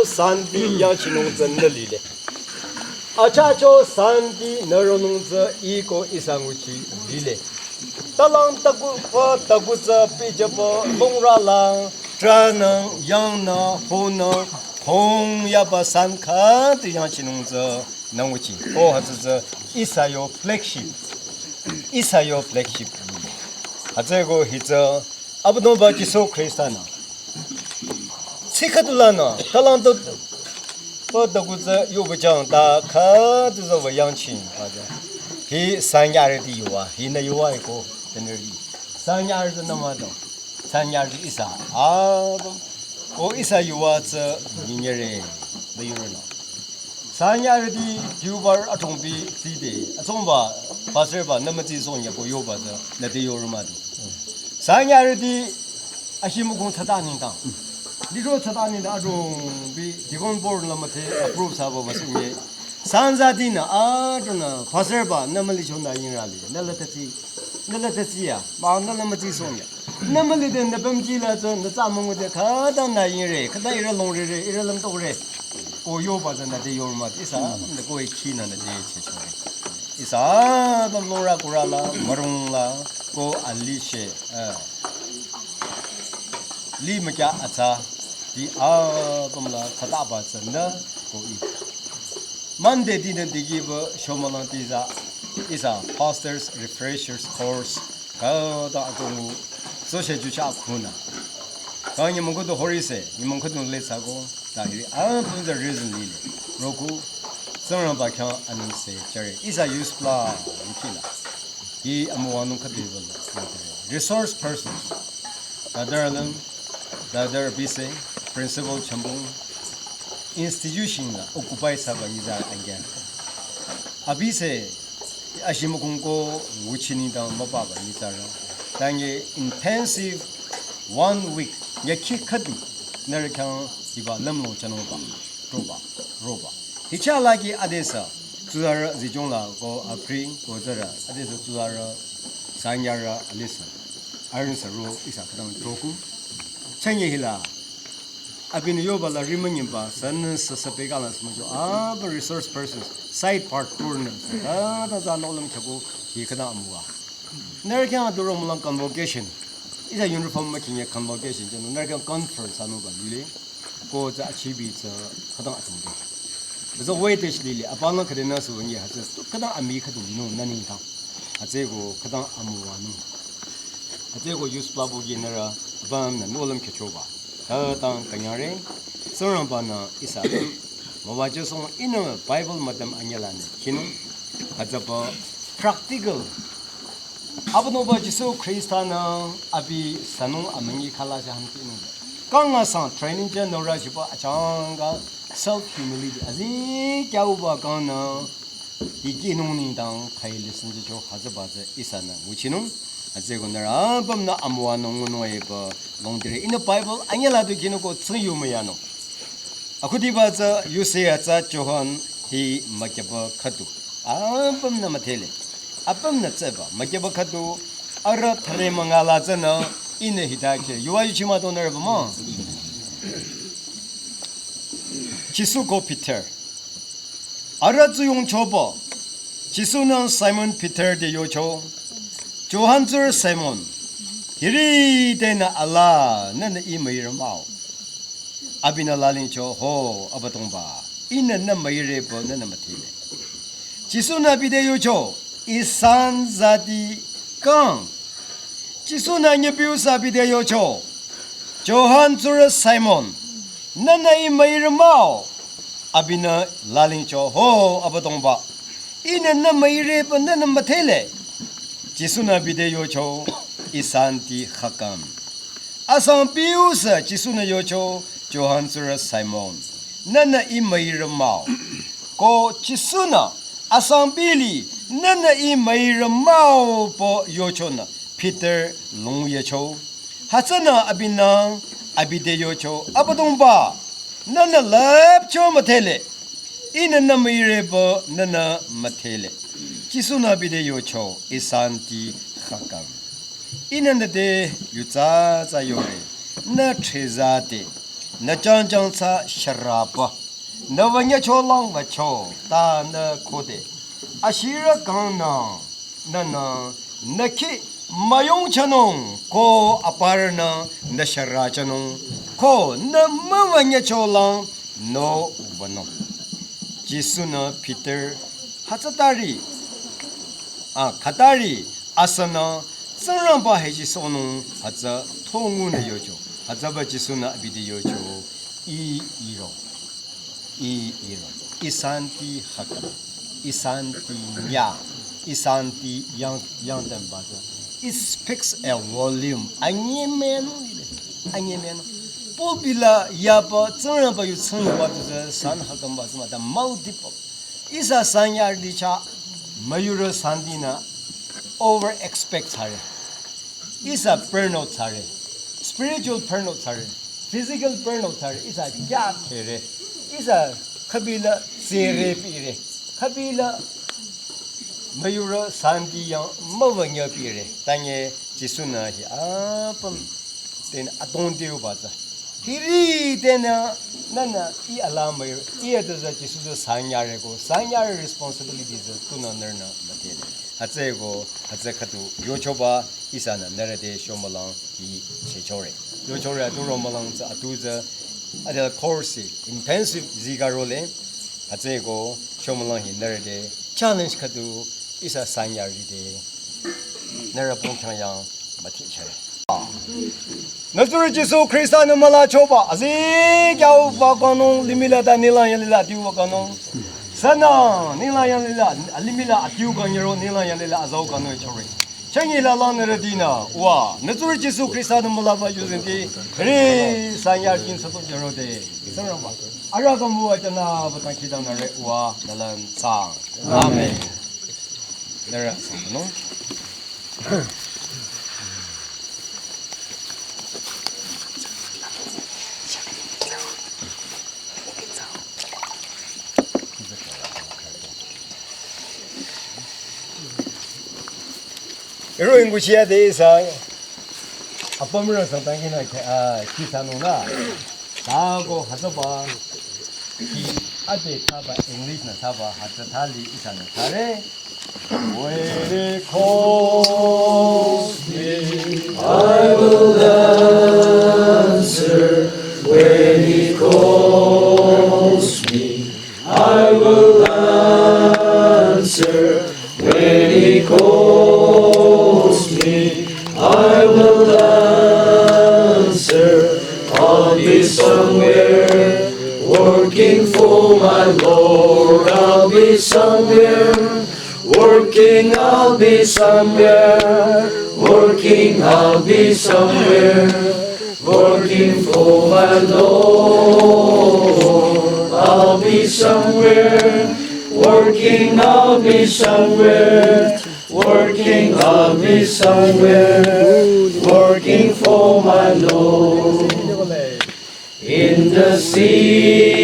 Santi Yachinong Lile. Achacho Santi Neronunza Ego Isanguchi Lile. Talang Tagupa Taguza Pijapa Longralang Tranang Yana Honang Hong Yaba Sanka the Yachinunza Nanguchi. Oh, has Isayo flagship. Isayo flagship. Hazego Hitza Abdova Jiso Christana. Sikatulana, Talanto Potaguza Yubajang, Da Ka to the Yanchin. He Sanyardi Yua, he na Yuaiko, Energy. Sanyar the Namado, Sanyar Isa. O Isa Yuats Ninere, the Urano. Sanyardi, Dubar Atombi, Sidi, Atomba, Passerba, Namati Sonia, Yoba, the Yorumadi. Sanyardi Ashimugun Tatanin down. Little Tatani Adum be the on board Lamate approves of Masumi. Sanzadina, Adona, Passerba, Namalichona in Rally, Nelatazia, Mount Namati Sonia. Namely then the Bemjila, the Salmon with the Kadana in Re, Kadaira Longre, Irrelam Tore, or Yoba than the Yormat is the Goy Keen and the day. Is the Laura Kurala, Marunla, Go Alice. Li Maja Ata, the Abamla Tatabas and go eat. Monday didn't give Shomalantiza is a pastor's refreshers course. Kaudagu, Social Jucha Kuna. Quand you go to Horise, you could not let go. I don't the reason really. Roku, Someone back and say, Jerry, is a USBLA killer. He am one resource person. The other busy, principal chambung, institution occupies Sabanizar again. Abise, Ashimukunko Wuchinita Mababa Nizara. Tangi intensive 1 week. Yaki Kadu Nerikan Iba Lemno Chanova Roba. Hichalaki Adesa Sudara Zijonla go Apri go Zara Adesa Sudara Sanyara Alisa Arinsa Ro Isakadan Toku Chanye Hila Abin Yobala Rimanimba San Sasapegalas Majo resource persons side part tournaments that's an olam chago Hikadamua Nerikan Duromulan convocation is a uniform making a convocation Nerikan conference Anuba Lili go to achieve it Kadam. The weightage lily, upon the Cadena when you have to Kada Amika to know none town. Azego, Kada Amuano. Azego use Plabo Genera, Ban and Nolam Kachova. Tatan Kanyare, Sorambana is a Mavajas on inner Bible, Madame Angelane, Kino, Azapa, practical. Abanova Jesu Christana, Abi Sanu Amani Kalajan. Kanga San training general Rajiba Achanga. Self-humility. Azi Kauba Gana, Iginoni down, Kai listen to Joe Hazabaza Isana, which you know, as they go there, Abam Amuano, long day in the Bible, Angela de Kinoko, Thüyo Mayano. Akudibaza, you say at Johan, he Makaba Katu. Abam Namatele, Abam Natseva, Makaba Katu, Ara Talemangala Zana, in the Hitake. You are Chimato Nervama. 지수고 피터 아라즈용 조보 지수는 사이먼 피터 데 요초 조한줄 사이먼 이리 되나 알라 나는 이메일 마오 아비나 랄린초 호 아바동바 이는 나 메일에 보는 마티레 지수나 비데 요초 이산자디 강 지수나 녀비우사 비데 요초 조한줄 사이먼 Nana Mairmao Abina Lalincho Ho Abadongba In a Namaire Banana Matele Jisuna Bide Yocho Isanti Hakam Asan Piusa Jisuna Yocho Johansura Simon Nana Mairmao Ko Jisuna Asan Billy Nana Mairmao Po Yochona Peter Long Yacho Hasana Abina Abide Yocho, Abadumba, Nana Lapcho Matele, in a Namirebo, Nana Matele, Chisuna Bide Yocho, Isanti Hakam. In the day, Yuza Zayore, Na Trezate, Na Janjansa Sharapa, Na Vanyacho Long Vacho, Ta Na Kode, Ashira Gana, Nana, Naki. Mayong chanong ko aparna na shara chanong ko na mawanya cholang no ubano Jisuna Peter hatsatari katari asana sanramba heji sonong hatsa tongune yojo hatsaba Jisuna abide yojo iro isanti haka isanti nya isanti yang tembaza. It speaks a volume. Anyemeno. Popula yapa tsunaba you tsun what the sun hakambas the multiple. Isa sanyar dicha Mayura Sandina over expects her. Isa pernote her. Spiritual pernote her. Physical pernote her. Isa gap here. Isa kabila sere pire. Kabila Mayura Sandi yang mawanya pire. Tanya Jisuna hi apam then adondio baza. Hiri dena nana I alam mayur I doza Jisuza sanyarego sanyar responsibilities tuna nerna matele. Hatsego hatsakatu yochoba isana nerede shomalang I chechore. Yochore aduromalang za atuza ada course intensive zigarole hatsego shomalang hi nerede challenge katu isa sanyaride nerapong yang matichare. Nazur Jesu Christa no mala choba azi kyau ba kono limila da nila yalila tiu ba kono sana nila yalila limila atiu kan yero nila yalila azau kono chore changi la la neradina wa Nazur Jesu Christa no mala ba yuzinti re sanyar kin so jero de sana ba ara ka mu wa chana ba tan khidam na re wa dalan sang amen. 내려서 너. 여러분 구시에 대해서 아빠를 상당히는 기사노나 나하고 하서 봐. 이 아들 타바 잉글리시나 타바 하트 달리 이사는 잘해. When it calls me, I will answer. When he calls me, I will answer. When he calls me, I will answer. I'll be somewhere working for my Lord. I'll be somewhere working. I'll be somewhere working. I'll be somewhere working for my Lord. I'll be somewhere working. I'll be somewhere working. I'll be somewhere working for my Lord. In the city,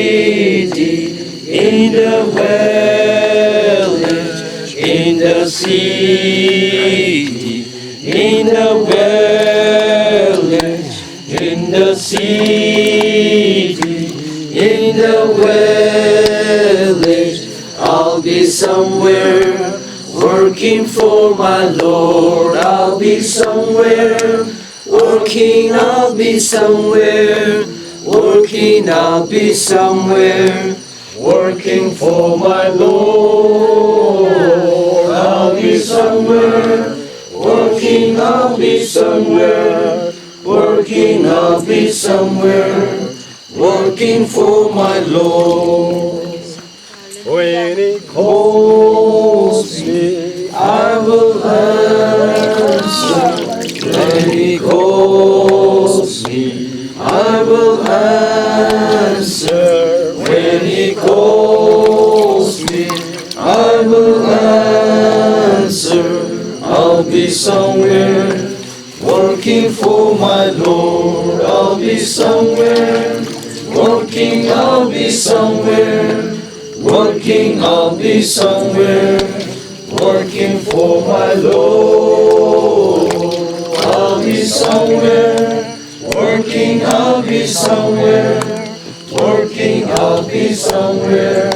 in the village, in the city, in the village, in the city, in the village, I'll be somewhere working for my Lord. I'll be somewhere working. I'll be somewhere working. I'll be somewhere working for my Lord. I'll be somewhere working. I'll be somewhere working. I'll be somewhere working for my Lord. when it Calls me, I will answer. When he calls me, I will answer. When he calls me, I will answer. I'll be somewhere working for my Lord. I'll be somewhere working. I'll be somewhere working. I'll be somewhere working for my Lord. I'll be somewhere working. I'll be somewhere working. I'll be somewhere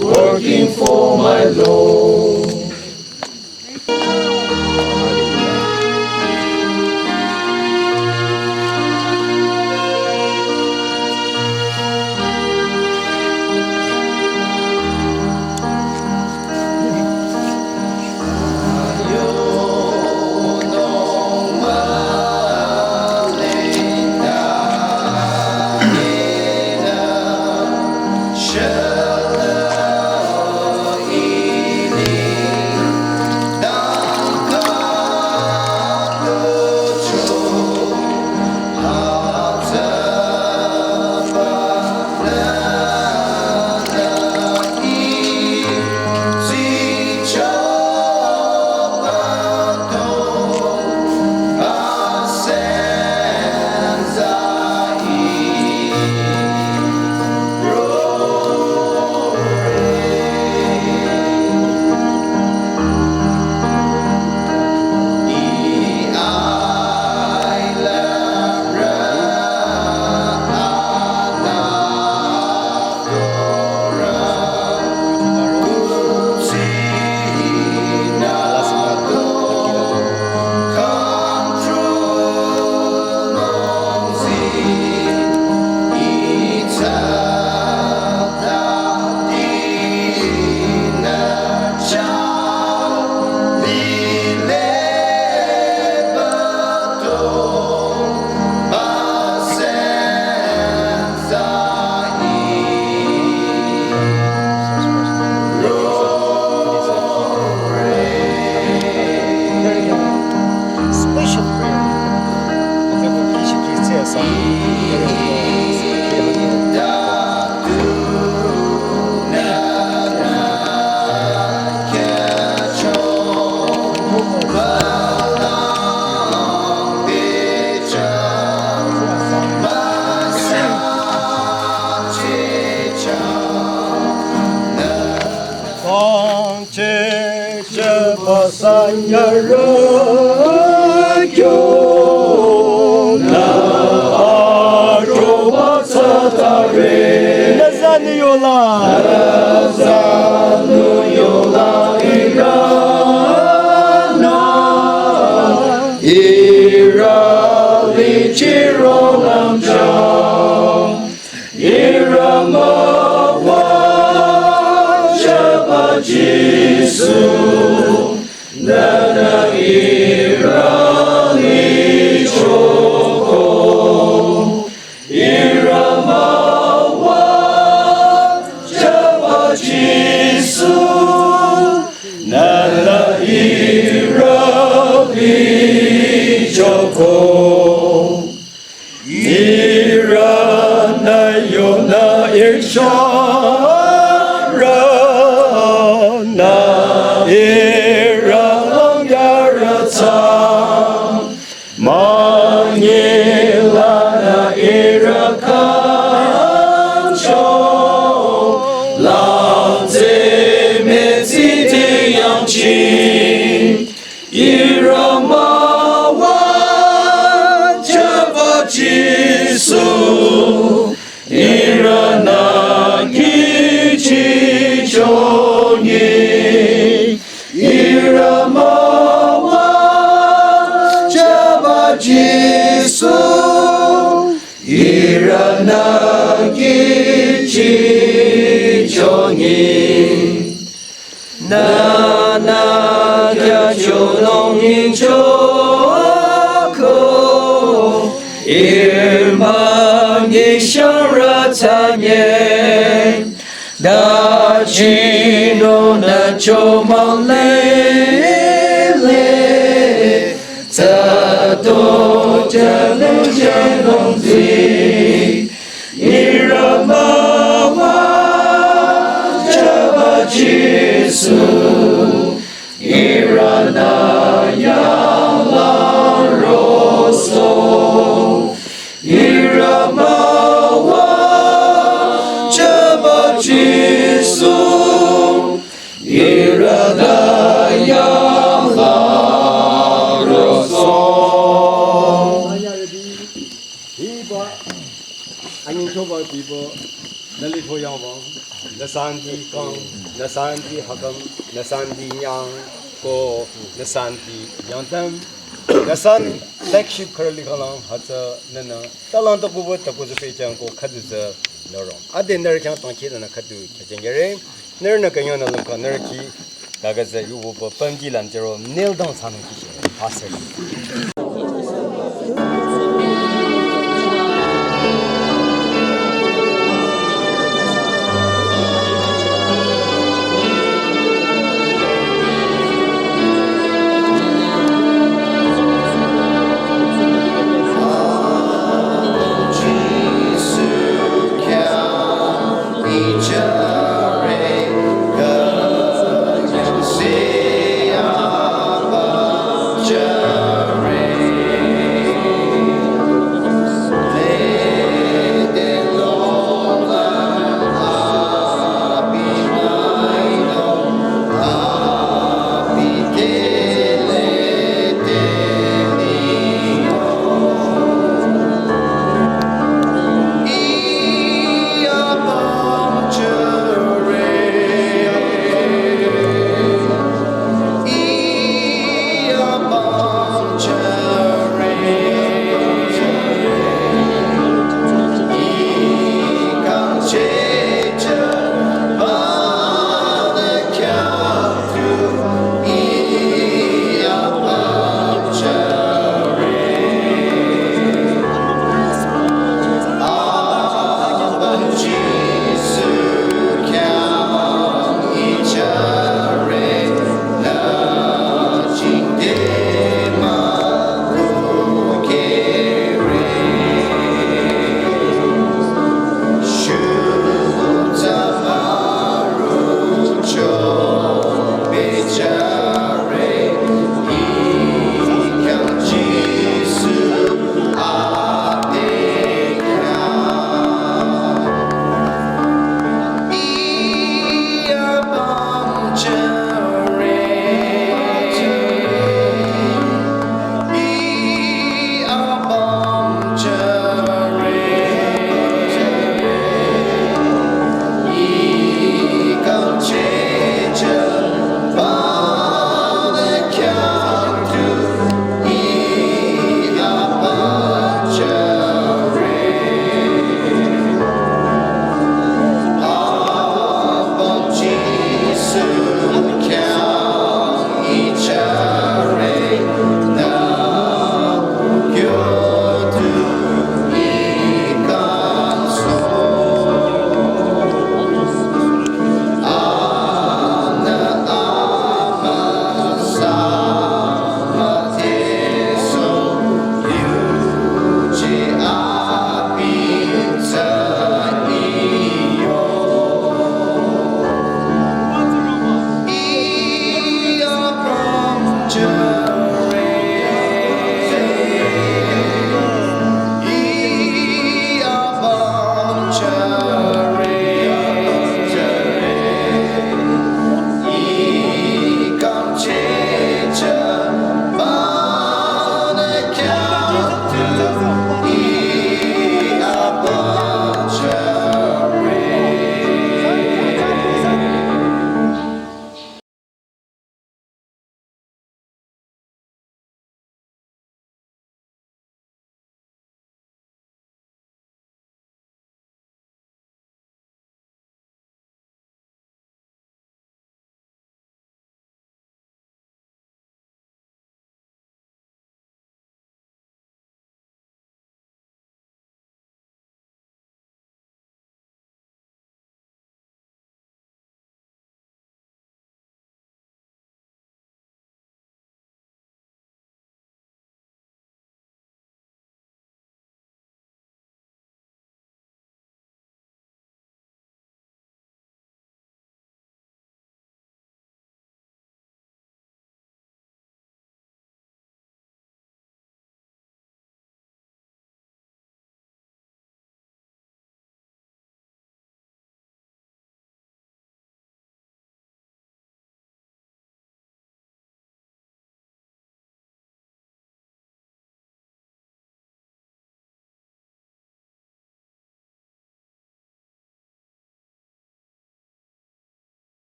working for my Lord.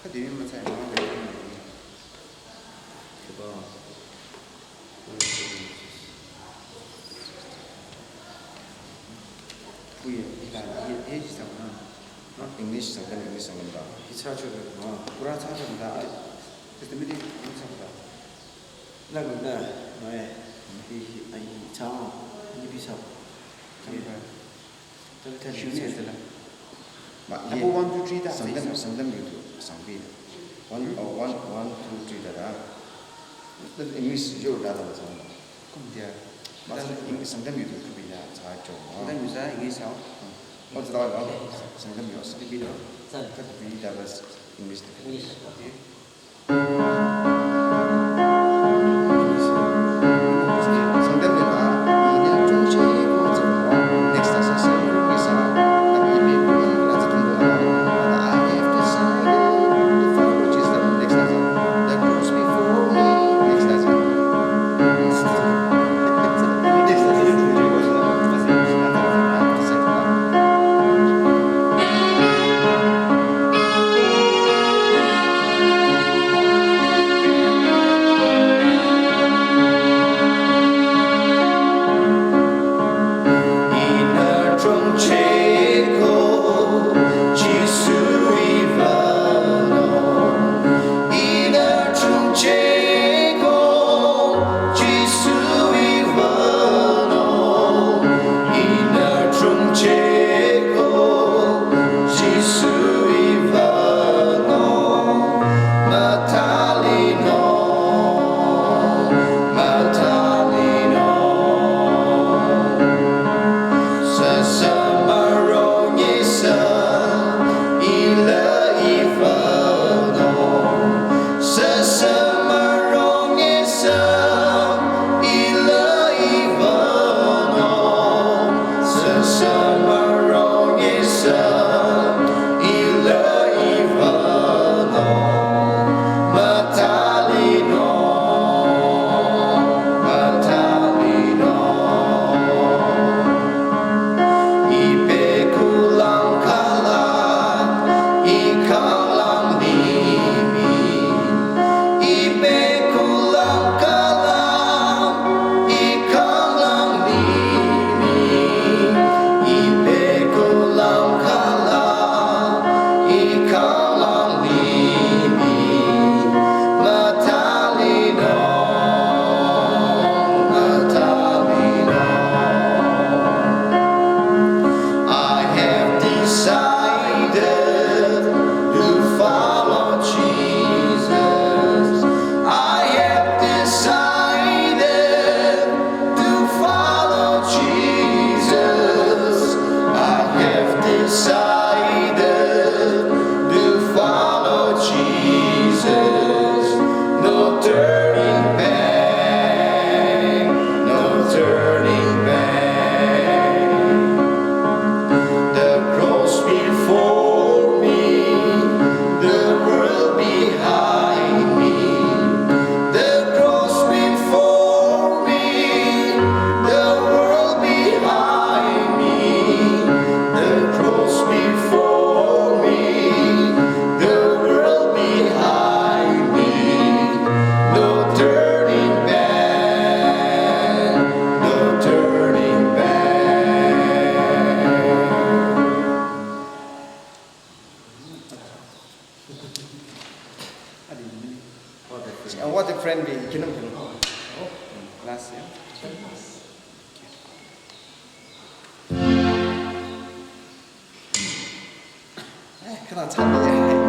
cái gì mà sai nó về bây giờ đi làm gì gì sao nó English sang cái English sang đó 이 차주를 Kurang saja dah itu mesti macam dah 나그나 너의 이 장, 이 비서 Shunya adalah Apa 1, 2, 3 dah Sangdam itu Sangbi 1, 2, 3 dah English jauh dah lah sama Kemudian Sangdam itu Kemudian saya coba Sangdam itu saya English sao Oh tidak ada Sangdam itu Sangdam itu Kemudian dah English What a friendly kinam last year. 그냥 참네.